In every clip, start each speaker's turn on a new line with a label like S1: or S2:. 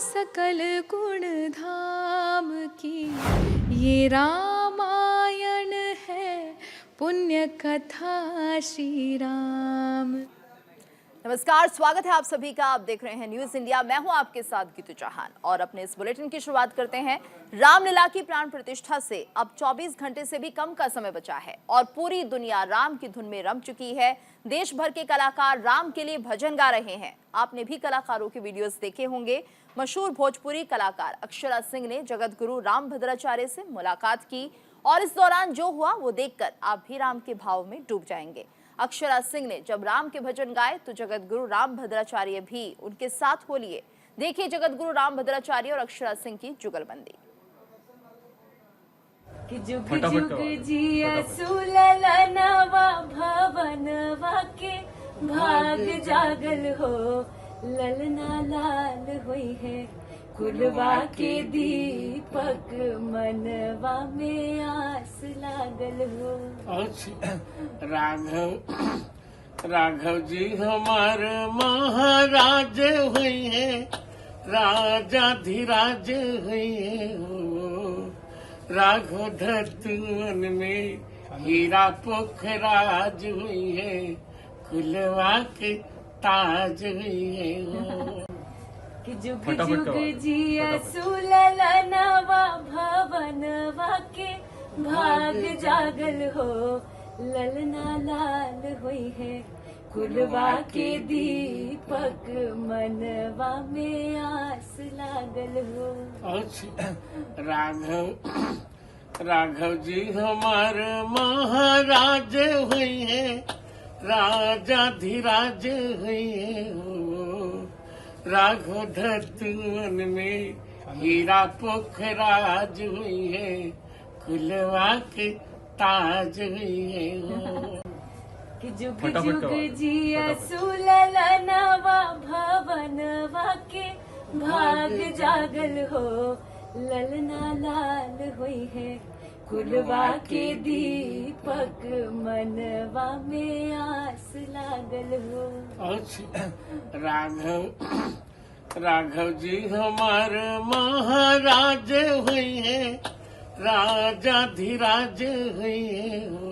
S1: सकल गुण धाम की, ये रामायण है पुण्य कथा श्री राम।
S2: नमस्कार, स्वागत है आप सभी का। आप देख रहे हैं न्यूज इंडिया। मैं हूं आपके साथ गीतू चौहान और अपने इस बुलेटिन की शुरुआत करते हैं। रामलीला की प्राण प्रतिष्ठा से अब 24 घंटे से भी कम का समय बचा है और पूरी दुनिया राम की धुन में रम चुकी है। देश भर के कलाकार राम के लिए भजन गा रहे हैं। आपने भी कलाकारों के वीडियोस देखे होंगे। मशहूर भोजपुरी कलाकार अक्षरा सिंह ने जगत गुरु रामभद्राचार्य से मुलाकात की और इस दौरान जो हुआ वो देखकर आप भी राम के भाव में डूब जाएंगे। अक्षरा सिंह ने जब राम के भजन गाए तो जगत गुरु रामभद्राचार्य भी उनके साथ हो लिए। देखिए जगत गुरु रामभद्राचार्य और अक्षरा सिंह की जुगलबंदी।
S3: कि जुग जुग जिया सुललनवा भवनवा के भाग जागल हो, ललना लाल होई है कुलवा के दीपक, मनवा में आस लागल हो।
S4: राघव जी हमार महाराज हुई है, राजा धीराज हुई है हो। राघव धरतुअन में हीरा पोखराज हुई है, कुलवा के ताज हुई है हो।
S3: कि जुग जुग जिया सुललनवा भवनवा के भाग जागल हो, ललना लाल होई है कुलवा के दीपक, मनवा में आस लागल हो।
S4: राघव जी हमार महाराज हुई है, राजा धीराज हुई है हो। राघव धरतुअन में हीरा पोखराज हुई है, कुलवा के ताज हुई है हो।
S3: कि जुग जुग जिया सुललनवा भवनवा के भाग जागल हो, ललना लाल होई है कुलवा के दीपक, मनवा में आस लागल हो।
S4: राघव जी हमार महाराज हुई है, राजा धीराज हुई है हो।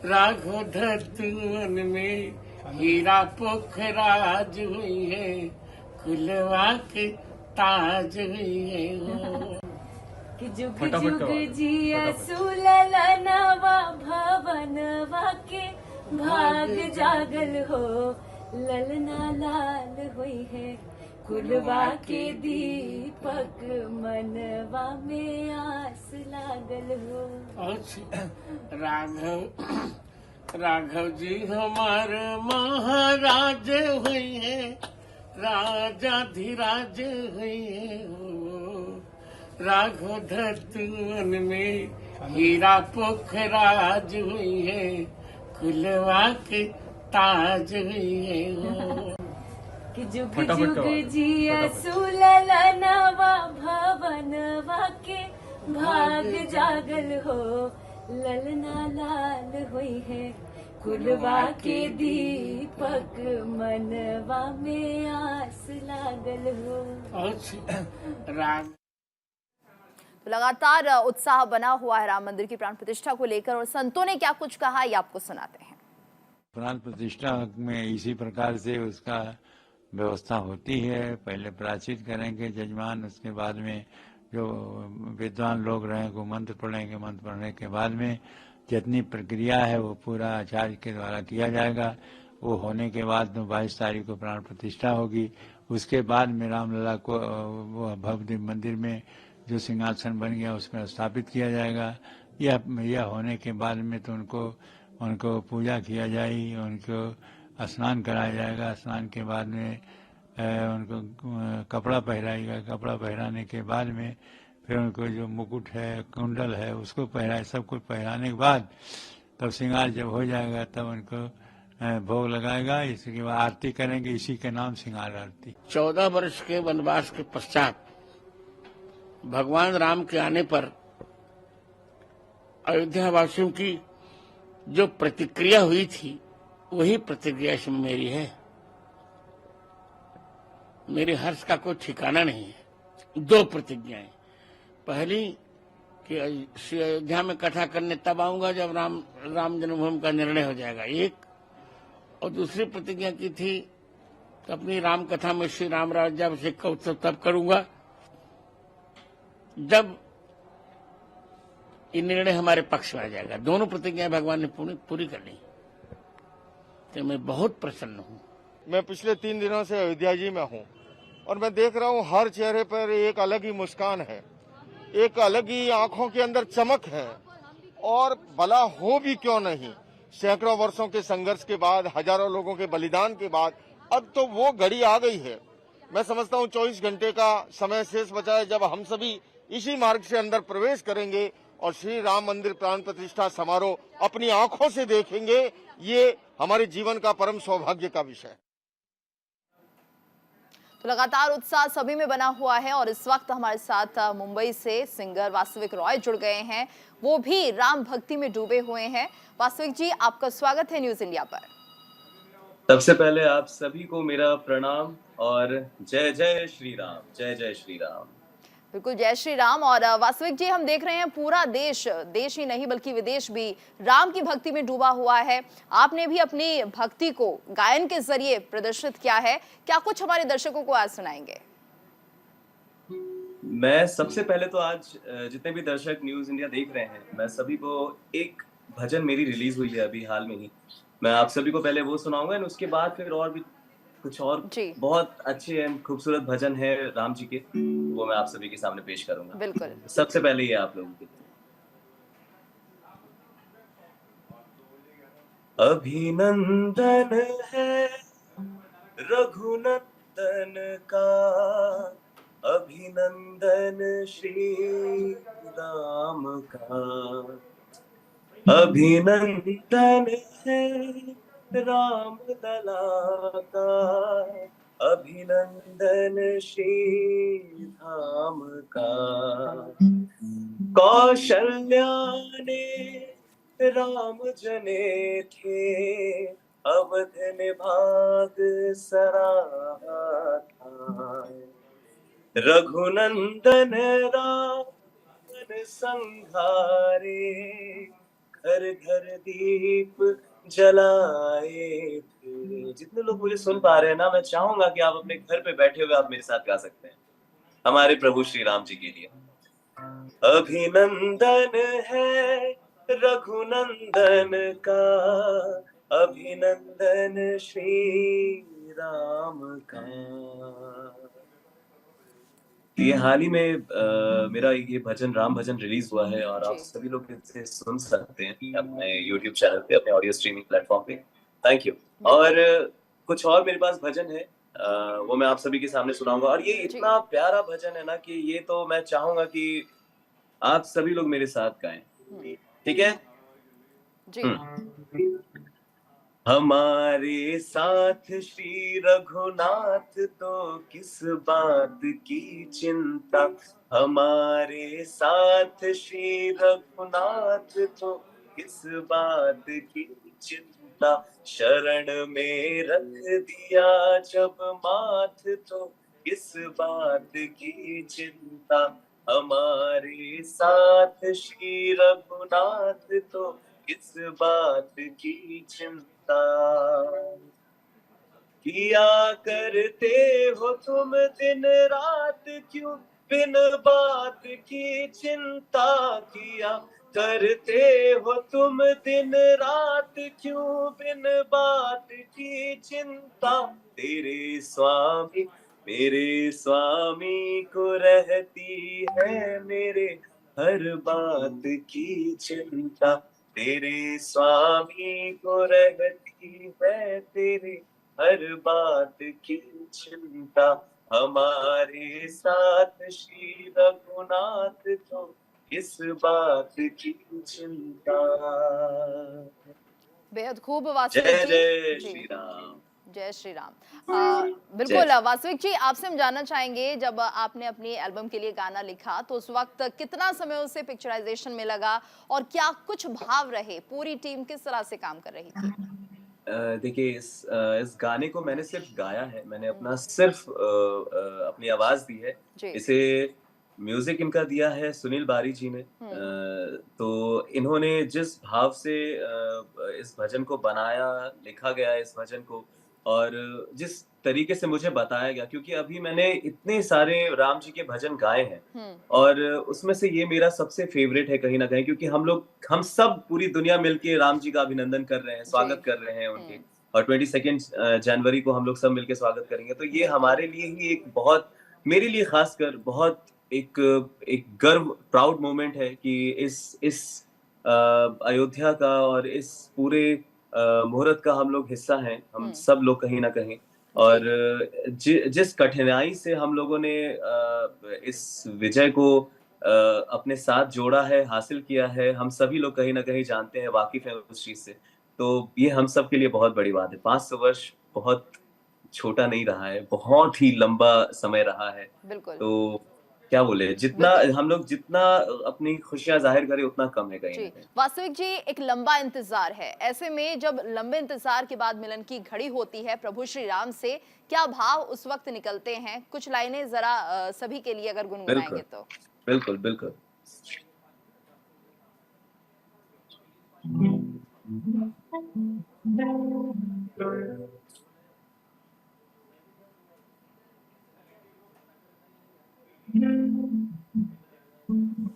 S4: राघव धरतुअन में हीरा पोखराज हुई है, कुलवा के ताज हुई है हो।
S3: कि जुग जुग जिया सुललनवा भवनवा के भाग जागल हो, ललना लाल होई है कुलवा के दीपक, मनवा में आस लागल हो।
S4: राघव जी हमार महाराज हुई है, राजा धीराज हुई है हो। राघव धरतुअन में हीरा पोखराज हुई है, कुलवा के ताज हुई है हो।
S3: कि जुग जुग जिया सुललनवा भवनवा के भाग जागल हो, ललना लाल होई है कुलवा के दीपक, मनवा में आस लागल हो।
S2: तो लगातार उत्साह बना हुआ है राम मंदिर की प्राण प्रतिष्ठा को लेकर और संतों ने क्या कुछ कहा ये आपको सुनाते हैं।
S5: प्राण प्रतिष्ठा में इसी प्रकार से उसका व्यवस्था होती है। पहले प्राचित करेंगे जजमान, उसके बाद में जो विद्वान लोग रहेंगे वो मंत्र पढ़ेंगे। मंत्र पढ़ने के बाद में जितनी प्रक्रिया है वो पूरा आचार्य के द्वारा किया जाएगा। वो होने के बाद 22 तारीख को प्राण प्रतिष्ठा होगी। उसके बाद में रामलला को वो भव्य मंदिर में जो सिंहासन बन गया उसमें स्थापित किया जाएगा। यह होने के बाद में तो उनको पूजा किया जाएगी, उनको स्नान कराया जाएगा। स्नान के बाद में उनको कपड़ा पहनाएगा। कपड़ा पहनाने के बाद में फिर उनको जो मुकुट है, कुंडल है, उसको पहनाए। सब कुछ पहनाने के बाद तब श्रृंगार जब हो जाएगा तब उनको भोग लगाएगा। इसके बाद आरती करेंगे, इसी के नाम श्रृंगार आरती।
S4: 14 वर्ष के वनवास के पश्चात भगवान राम के आने पर अयोध्या वासियों की जो प्रतिक्रिया हुई थी वही प्रतिक्रिया इसमें मेरी है। मेरे हर्ष का कोई ठिकाना नहीं है। 2 प्रतिज्ञाएं, पहली कि श्री अयोध्या में कथा करने तब आऊंगा जब राम जन्मभूमि का निर्णय हो जाएगा, एक। और दूसरी प्रतिज्ञा की थी कि अपनी राम कथा में श्री राम राज्याभिषेक का उत्सव तब करूंगा जब ये निर्णय हमारे पक्ष में आ जाएगा। दोनों प्रतिज्ञाएं भगवान ने पूरी कर ली, तो मैं बहुत प्रसन्न हूँ।
S6: मैं पिछले 3 दिनों से अयोध्या जी में हूँ और मैं देख रहा हूँ हर चेहरे पर एक अलग ही मुस्कान है, एक अलग ही आंखों के अंदर चमक है। और भला हो भी क्यों नहीं, सैकड़ों वर्षों के संघर्ष के बाद, हजारों लोगों के बलिदान के बाद अब तो वो घड़ी आ गई है। मैं समझता हूँ 24 घंटे का समय शेष बचा है जब हम सभी इसी मार्ग से अंदर प्रवेश करेंगे और श्री राम मंदिर प्राण प्रतिष्ठा समारोह अपनी आंखों से देखेंगे। ये हमारे जीवन का परम सौभाग्य का विषय है।
S2: तो लगातार उत्साह सभी में बना हुआ है और इस वक्त हमारे साथ मुंबई से सिंगर वास्तविक रॉय जुड़ गए हैं, वो भी राम भक्ति में डूबे हुए हैं। वास्तविक जी, आपका स्वागत है न्यूज इंडिया पर।
S7: सबसे पहले आप सभी को मेरा प्रणाम और जय जय श्री राम, जय जय श्री राम।
S2: बिल्कुल, जय श्री राम। और वास्तविक जी, हम देख रहे हैं पूरा देश ही नहीं बल्कि विदेश भी राम की भक्ति में डूबा हुआ है। आपने भी अपनी भक्ति को गायन के जरिए प्रदर्शित किया है, क्या कुछ हमारे दर्शकों को आज सुनाएंगे?
S7: मैं सबसे पहले तो आज जितने भी दर्शक न्यूज इंडिया देख रहे हैं, मैं सभी को एक भजन मेरी रिलीज हुई है अभी हाल में ही, मैं आप सभी को पहले वो सुनाऊंगा और उसके बाद फिर और भी कुछ और बहुत अच्छे एंड खूबसूरत भजन है राम जी के, वो मैं आप सभी के सामने पेश करूंगा।
S2: बिल्कुल।
S7: सबसे पहले ये आप लोगों के अभिनंदन है रघुनंदन का, अभिनंदन श्री राम का, अभिनंदन है राम लला का, अभिनंदन श्री धाम का। कौशल्या ने राम जने थे, अवध ने भाग सराहा था। रघुनंदन रावण संहारे, घर घर दीप जलाए थे। जितने लोग मुझे सुन पा रहे हैं ना, मैं चाहूंगा कि आप अपने घर पे बैठे हुए आप मेरे साथ गा सकते हैं हमारे प्रभु श्री राम जी के लिए। अभिनंदन है रघुनंदन का, अभिनंदन श्री राम का। ये हाल ही में मेरा ये भजन राम भजन रिलीज हुआ है और आप सभी लोग इसे सुन सकते हैं अपने YouTube चैनल पे, अपने ऑडियो स्ट्रीमिंग प्लेटफॉर्म पे। Thank you. और कुछ और मेरे पास भजन है, वो मैं आप सभी के सामने सुनाऊंगा। और ये इतना प्यारा भजन है ना कि ये तो मैं चाहूंगा कि आप सभी लोग मेरे साथ गाएं, ठीक है जी। हमारे साथ श्री रघुनाथ तो किस बात की चिंता, हमारे साथ श्री रघुनाथ तो किस बात की चिंता। शरण में रख दिया जब माथ तो किस बात की चिंता। हमारे साथ श्री रघुनाथ तो किस बात की चिंता। किया करते हो तुम दिन रात क्यों बिन बात की चिंता। किया करते हो तुम दिन रात क्यों बिन बात की चिंता। मेरे स्वामी को रहती है मेरे हर बात की चिंता। तेरे स्वामी को रहती है तेरे हर बात की चिंता। हमारे साथ श्री रघुनाथ तो किस बात की चिंता।
S2: बेहद खूब वास्तविक
S7: जय जय श्री राम,
S2: जय श्री राम। बिल्कुल वास्तविक जी, आपसे हम जानना चाहेंगे, जब आपने अपनी एल्बम के लिए गाना लिखा तो उस वक्त कितना समय उसे पिक्चराइजेशन में लगा और क्या कुछ भाव रहे, पूरी टीम किस तरह से काम कर रही थी?
S7: देखिए इस गाने को मैंने सिर्फ गाया है, मैंने अपना सिर्फ अपनी आवाज़ दी है।
S2: जी।
S7: इसे म्यूज़िक इनका दिया है सुनील बारी जी ने। तो इन्होंने जिस भाव से इस भजन को बनाया, लिखा गया है इस भजन को और जिस तरीके से मुझे बताया गया क्योंकि अभी मैंने इतने सारे राम जी के भजन गाए हैं और उसमें से ये मेरा सबसे फ़ेवरेट है कहीं न कहीं क्योंकि हम सब पूरी दुनिया मिलके राम जी का अभिनंदन कर रहे हैं, स्वागत कर रहे हैं उनके और 22 जनवरी को हम लोग सब मिलके स्वागत करेंगे। तो ये हमारे लिए ही एक बहुत मेरे लिए ख़ासकर बहुत एक एक गर्व प्राउड मोमेंट है कि इस अयोध्या का और इस पूरे मुहूर्त का हम लोग हिस्सा हैं, हम सब लोग कहीं न कहीं और जिस कठिनाई से हम लोगों ने इस विजय को अपने साथ जोड़ा है, हासिल किया है, हम सभी लोग कहीं न कहीं जानते हैं, वाकिफ़ हैं उस चीज़ से। तो ये हम सब के लिए बहुत बड़ी बात है। 500 वर्ष बहुत छोटा नहीं रहा है, बहुत ही लंबा समय रहा है।
S2: बिल्कुल।
S7: तो क्या बोले हम लोग जितना अपनी खुशियाँ ज़ाहिर करें उतना कम है कहीं
S2: जी
S7: न कहीं।
S2: वास्तविक जी, एक लंबा इंतजार है। ऐसे में जब लंबे इंतजार के बाद मिलन की घड़ी होती है प्रभु श्री राम से, क्या भाव उस वक्त निकलते हैं? कुछ लाइनें जरा सभी के लिए अगर गुनगुनाएंगे
S7: बिल्कुल,
S2: तो।
S7: बिल्कुल, बिल्कुल।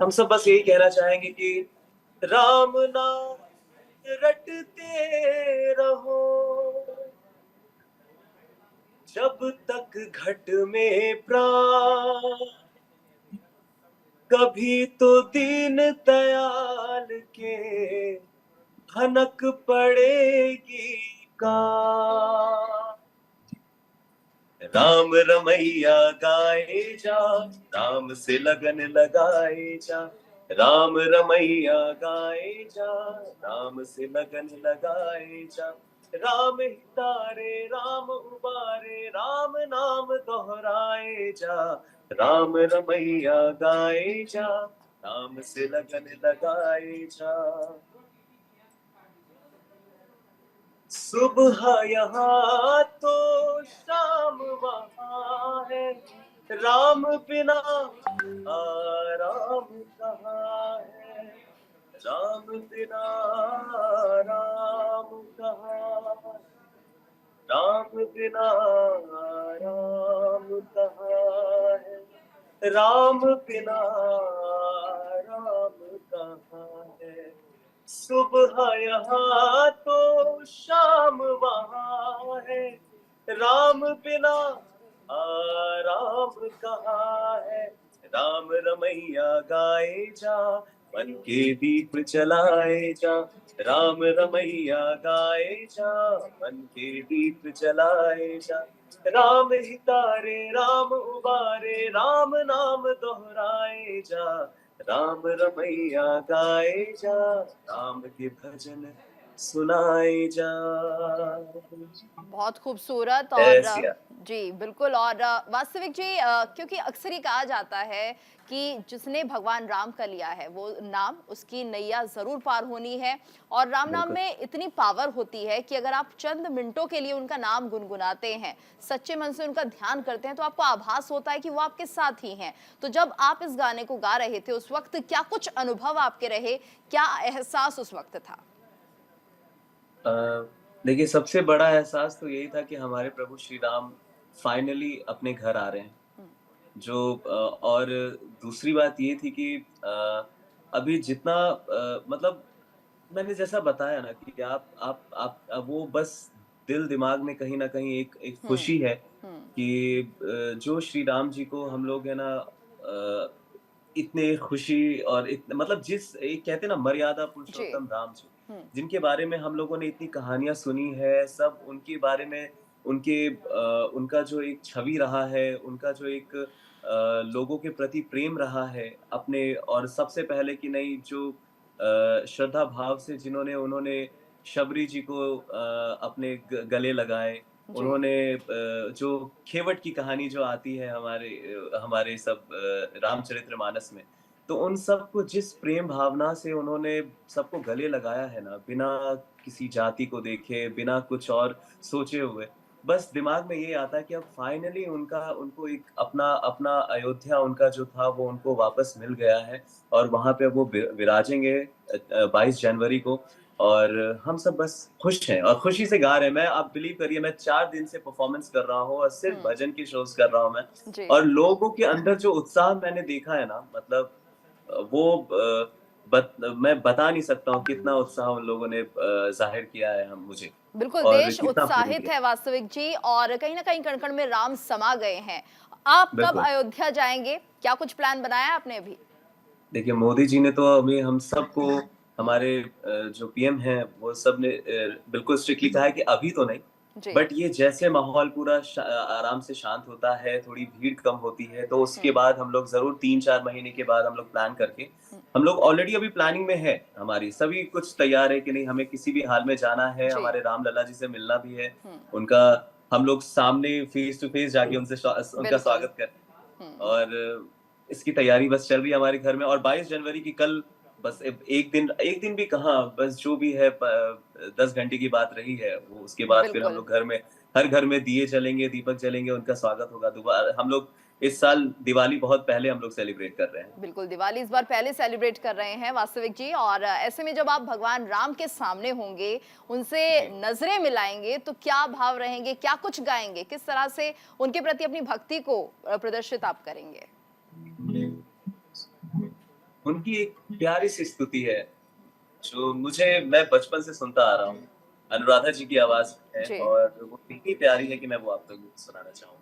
S7: हम सब बस यही कहना चाहेंगे कि राम नाम रटते रहो जब तक घट में प्राण कभी तो दीन दयाल के भनक पड़ेगी का राम रमैया गाए जा राम से लगन लगाए जा राम रमैया गाए जा राम से लगन लगाए जा राम हितारे राम उबारे राम नाम दोहराए जा राम रमैया गाए जा राम से लगन लगाए जा सुबह यहाँ तो शाम वहाँ है राम बिना आराम कहाँ है राम बिना आराम कहाँ राम बिना आराम कहाँ है राम बिना आराम कहाँ है सुबह यहाँ तो शाम वहाँ है राम बिना आराम कहाँ है राम रमैया गाए जा मन के दीप जलाए जा राम रमैया गाए जा मन के दीप जलाए जा राम हितारे राम उबारे राम नाम दोहराए जा राम रमैया गाए जा राम के भजन सुनाए जा
S2: बहुत खूबसूरत और
S7: ऐसिया।
S2: जी बिल्कुल। और वास्तविक जी, क्योंकि अक्सर ही कहा जाता है कि जिसने भगवान राम का लिया है वो नाम उसकी नैया जरूर पार होनी है और राम नाम में इतनी पावर होती है कि अगर आप चंद मिनटों के लिए उनका नाम गुनगुनाते हैं, सच्चे मन से उनका ध्यान करते हैं, तो आपको आभास होता है कि वो आपके साथ ही हैं। तो जब आप इस गाने को गा रहे थे उस वक्त क्या कुछ अनुभव आपके रहे, क्या एहसास उस वक्त था?
S7: देखिए सबसे बड़ा एहसास तो यही था कि हमारे प्रभु श्री राम फाइनली अपने घर आ रहे हैं जो और दूसरी बात ये थी कि अभी जितना मतलब मैंने जैसा बताया ना कि आप वो बस दिल दिमाग में कहीं ना कहीं एक खुशी है कि जो श्री राम जी को हम लोग है ना इतने खुशी और मतलब जिस एक कहते हैं ना मर्यादा पुरुषोत्तम राम जी जिनके बारे में हम लोगों ने इतनी कहानियां सुनी है, सब उनके बारे में उनका जो एक छवि रहा है, उनका जो एक लोगों के प्रति प्रेम रहा है अपने और सबसे पहले कि नहीं जो श्रद्धा भाव से जिन्होंने उन्होंने शबरी जी को अपने गले लगाए, उन्होंने जो खेवट की कहानी जो आती है हमारे सब रामचरितमानस में तो उन सबको जिस प्रेम भावना से उन्होंने सबको गले लगाया है ना, बिना किसी जाति को देखे, बिना कुछ और सोचे हुए, बस दिमाग में ये आता है कि अब फाइनली उनको एक अपना अपना अयोध्या उनका जो था वो उनको वापस मिल गया है और वहाँ पे वो विराजेंगे 22 जनवरी को। और हम सब बस खुश हैं और खुशी से गा रहे हैं। मैं, आप बिलीव करिए, मैं 4 दिन से परफॉर्मेंस कर रहा हूँ और सिर्फ भजन की शोज कर रहा हूँ मैं।
S2: जी।
S7: और लोगों के अंदर जो उत्साह मैंने देखा है ना, मतलब वो मैं बता नहीं सकता हूँ कितना उत्साह उन लोगों ने जाहिर किया है हम मुझे,
S2: बिल्कुल
S7: और
S2: देश
S7: कितना प्रेम
S2: उत्साहित
S7: दिया।
S2: है वास्तविक जी, और कहीं ना कहीं कण कण में राम समा गए हैं। आप कब
S7: बिल्कुल।
S2: अयोध्या जाएंगे, क्या कुछ प्लान बनाया है आपने अभी?
S7: देखिए, मोदी जी ने तो हमें, हम सबको, हमारे जो पीएम हैं वो सब ने बिल्कुल स्ट्रिक्टली कहा है कि अभी तो नहीं,
S2: जी।
S7: बट ये जैसे माहौल पूरा आराम से शांत होता है, थोड़ी भीड़ कम होती है, तो उसके बाद हम लोग जरूर 3-4 महीने के बाद हम लोग प्लान करके, हम लोग ऑलरेडी अभी प्लानिंग में है, हमारी सभी कुछ तैयार है कि नहीं, हमें किसी भी हाल में जाना है,
S2: जी।
S7: हमारे राम लला जी से मिलना भी है, उनका हम लोग सामने फेस टू फेस जाके उनसे उनका
S2: बिल्कुल।
S7: स्वागत करें। और इसकी तैयारी बस चल रही है हमारे घर में। और 22 जनवरी की कल, बस एक दिन भी कहाँ, बस जो भी है 10 घंटे की बात रही है वो, उसके बाद फिर हम
S2: बिल्कुल।
S7: लोग घर में, हर घर में दिए जलेंगे, दीपक जलेंगे, उनका स्वागत होगा दोबारा। हम लोग इस साल दिवाली बहुत पहले हम लोग सेलिब्रेट कर रहे हैं।
S2: बिल्कुल दिवाली इस बार पहले सेलिब्रेट कर रहे हैं वास्तविक जी, और ऐसे में जब आप भगवान राम के सामने होंगे, उनसे नजरें मिलाएंगे, तो क्या भाव रहेंगे, क्या कुछ गाएंगे, किस तरह से उनके प्रति अपनी भक्ति को प्रदर्शित आप करेंगे?
S7: उनकी एक प्यारी सी स्तुति है जो मैं बचपन से सुनता आ रहा हूँ, अनुराधा जी की आवाज में है,
S2: जी।
S7: और वो इतनी प्यारी है कि मैं वो आप लोगों को सुनाना चाहूंगा।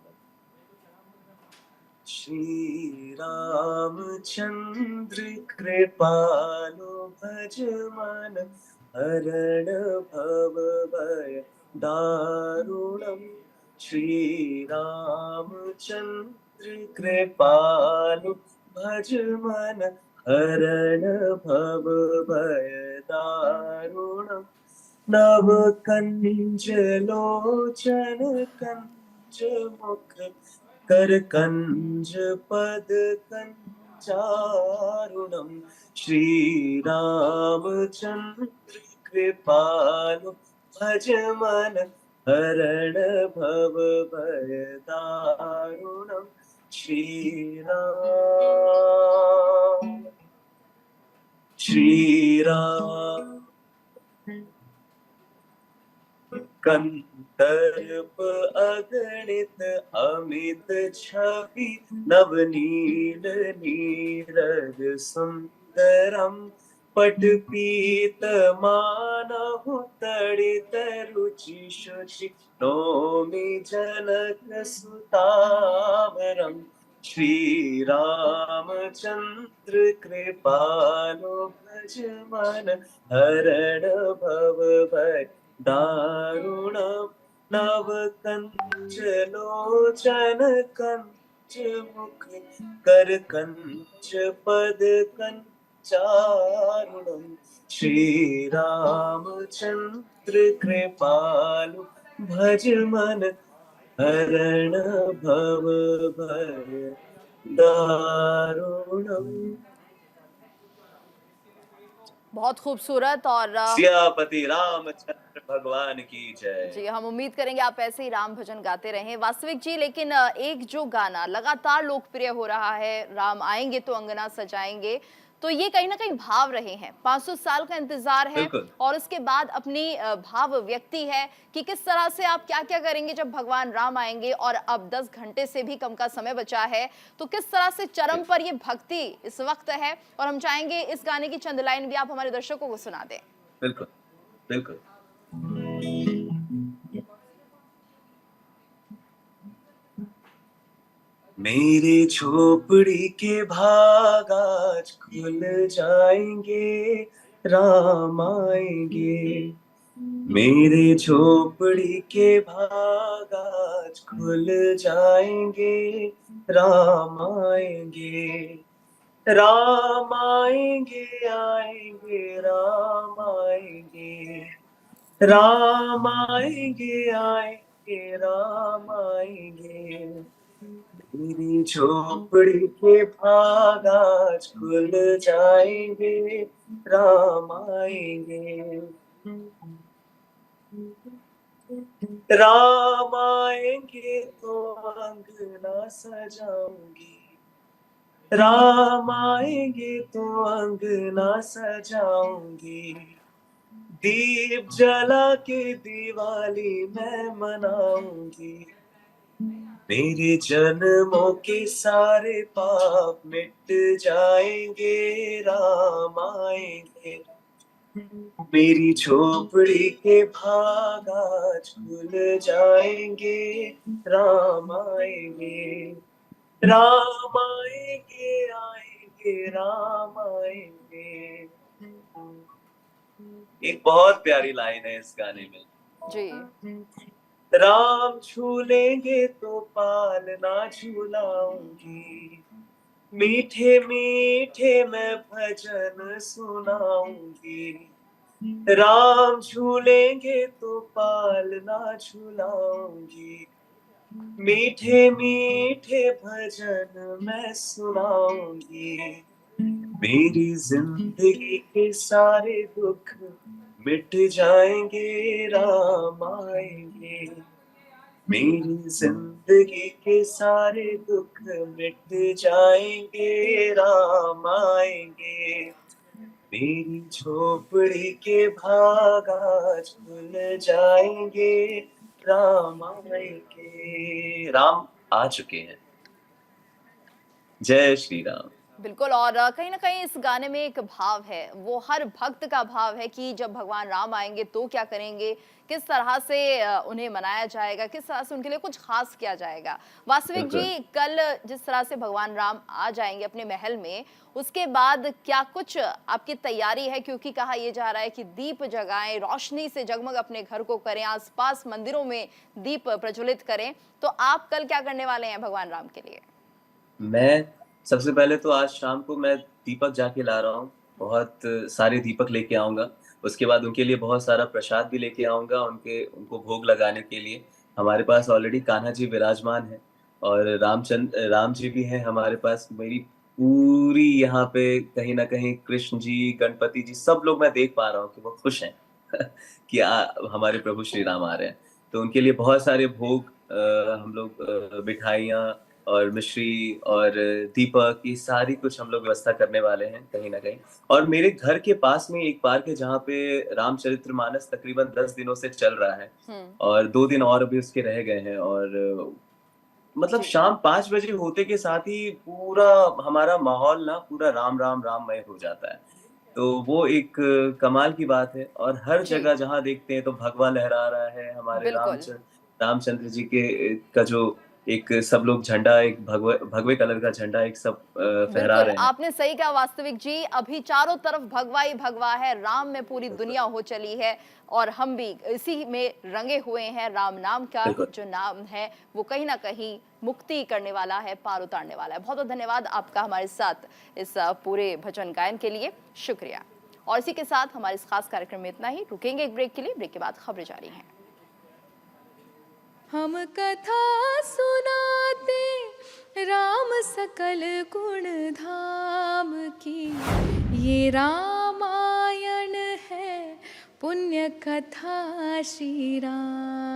S7: श्री रामचंद्र कृपालो भज मन, हरण भव भय दारुणम। श्री रामचंद्र कृपालो भज मन, हरण भव भय दारुणम। नव कंज लोचन कंज मुख, कर कंज पद कंचारुणम। श्री रामचंद्र कृपालु भज मन, हरण भव भय दारुणम। श्री राम कंदर्प अगणित अमित छवि, नवनील नीरद सुंदरम। पटपीत मानहु तड़ित रुचि शुचि, नौमि जनक सुतावरम। श्री रामचंद्र कृपालो भज मन, हरण भव भय दारुणम। नव कंच लोचन कंच मुख, कर कंच पद कंचारुणम। श्री रामचंद्र कृपालु भज मन, हरण भव भय दारुणम।
S2: बहुत खूबसूरत। और
S7: सियापति रामचंद्र भगवान की जय।
S2: जी, हम उम्मीद करेंगे आप ऐसे ही राम भजन गाते रहें वास्तविक जी। लेकिन एक जो गाना लगातार लोकप्रिय हो रहा है, राम आएंगे तो अंगना सजाएंगे, तो ये कहीं ना कहीं भाव रहे हैं, 500 साल का इंतजार है,
S7: बिल्कुल।
S2: और उसके बाद अपनी भाव व्यक्ति है कि किस तरह से आप क्या क्या करेंगे जब भगवान राम आएंगे। और अब 10 घंटे से भी कम का समय बचा है, तो किस तरह से चरम पर ये भक्ति इस वक्त है, और हम चाहेंगे इस गाने की चंद लाइन भी आप हमारे दर्शकों को सुना दें।
S7: बिल्कुल बिल्कुल। मेरे झोपड़ी के भाग आज खुल जाएंगे, राम आएंगे। मेरे झोपड़ी के भाग आज खुल जाएंगे, राम आएंगे। राम आएंगे आएंगे राम आएंगे, राम आएंगे आएंगे राम आएंगे। मेरे झोपड़ी के भाग आज खुल जाएंगे, राम आएंगे। राम आएंगे तो अंगना सजाऊंगी, राम आएंगे तो अंगना सजाऊंगी, दीप जला के दिवाली मैं मनाऊंगी। मेरे जन्मों के सारे पाप मिट जाएंगे, राम आएंगे। मेरी झोपड़ी के भाग आज खुल जाएंगे, राम आएंगे। राम आएंगे, आएंगे, राम आएंगे। एक बहुत प्यारी लाइन है इस गाने में
S2: जी।
S7: राम छू लेंगे तो पालना झूलाऊंगी, मीठे मीठे मैं भजन सुनाऊंगी। राम छू लेंगे तो पालना झूलाऊंगी, मीठे मीठे भजन मैं सुनाऊंगी। मेरी जिंदगी के सारे दुख मिट जाएंगे, राम आएंगे। मेरी जिंदगी के सारे दुख मिट जाएंगे, राम आएंगे। मेरी झोपड़ी के भाग आज खुल जाएंगे, राम आएंगे। राम आ चुके हैं। जय श्री राम।
S2: बिल्कुल। और कहीं ना कहीं इस गाने में एक भाव है, वो हर भक्त का भाव है कि जब भगवान राम आएंगे तो क्या करेंगे, किस तरह से उन्हें मनाया जाएगा, किस तरह से उनके लिए कुछ खास किया जाएगा। वास्तविक जी, कल जिस तरह से भगवान राम आ जाएंगे अपने महल में, उसके बाद क्या कुछ आपकी तैयारी है? क्योंकि कहा यह जा रहा है कि दीप जगाएं, रोशनी से जगमग अपने घर को करें, आसपास मंदिरों में दीप प्रज्वलित करें। तो आप कल क्या करने वाले हैं भगवान राम के लिए?
S7: मैं सबसे पहले तो आज शाम को मैं दीपक जाके ला रहा हूँ, बहुत सारे दीपक लेके आऊंगा। उसके बाद उनके लिए बहुत सारा प्रसाद भी लेके आऊंगा, उनको भोग लगाने के लिए। हमारे पास ऑलरेडी कान्हा जी विराजमान है और राम जी भी हैं हमारे पास। मेरी पूरी यहाँ पे कहीं ना कहीं कृष्ण जी, गणपति जी, सब लोग मैं देख पा रहा हूँ कि वो खुश हैं कि हमारे प्रभु श्री राम आ रहे हैं। तो उनके लिए बहुत सारे भोग, हम लोग मिठाइयाँ और मिश्री और दीपक, ये सारी कुछ हम लोग व्यवस्था करने वाले हैं कहीं ना कहीं। और मेरे घर के पास में एक पार्क है जहाँ पे रामचरितमानस तकरीबन 10 दिनों से चल रहा है और 2 दिन और अभी उसके रह गए हैं। और मतलब शाम 5 बजे होते के साथ ही पूरा हमारा माहौल ना पूरा राम राम राममय हो जाता है। तो वो एक कमाल की बात है। और हर जगह जहाँ देखते हैं तो भगवा लहरा रहा है हमारे रामचंद्र जी के का जो एक सब लोग झंडा, एक भगवे कलर का झंडा एक सब फहरा रहे हैं।
S2: आपने सही कहा वास्तविक जी, अभी चारों तरफ भगवा ही भगवा है, राम में पूरी दुनिया हो चली है और हम भी इसी में रंगे हुए हैं। राम नाम का जो नाम है वो कहीं ना कहीं मुक्ति करने वाला है, पार उतारने वाला है। बहुत बहुत धन्यवाद आपका हमारे साथ इस पूरे भजन गायन के लिए, शुक्रिया। और इसी के साथ हमारे इस खास कार्यक्रम में इतना ही। रुकेंगे एक ब्रेक के लिए, ब्रेक के बाद खबरें जारी हैं।
S1: हम कथा सुनाते राम सकल गुण धाम की, ये रामायण है पुण्य कथा श्री राम।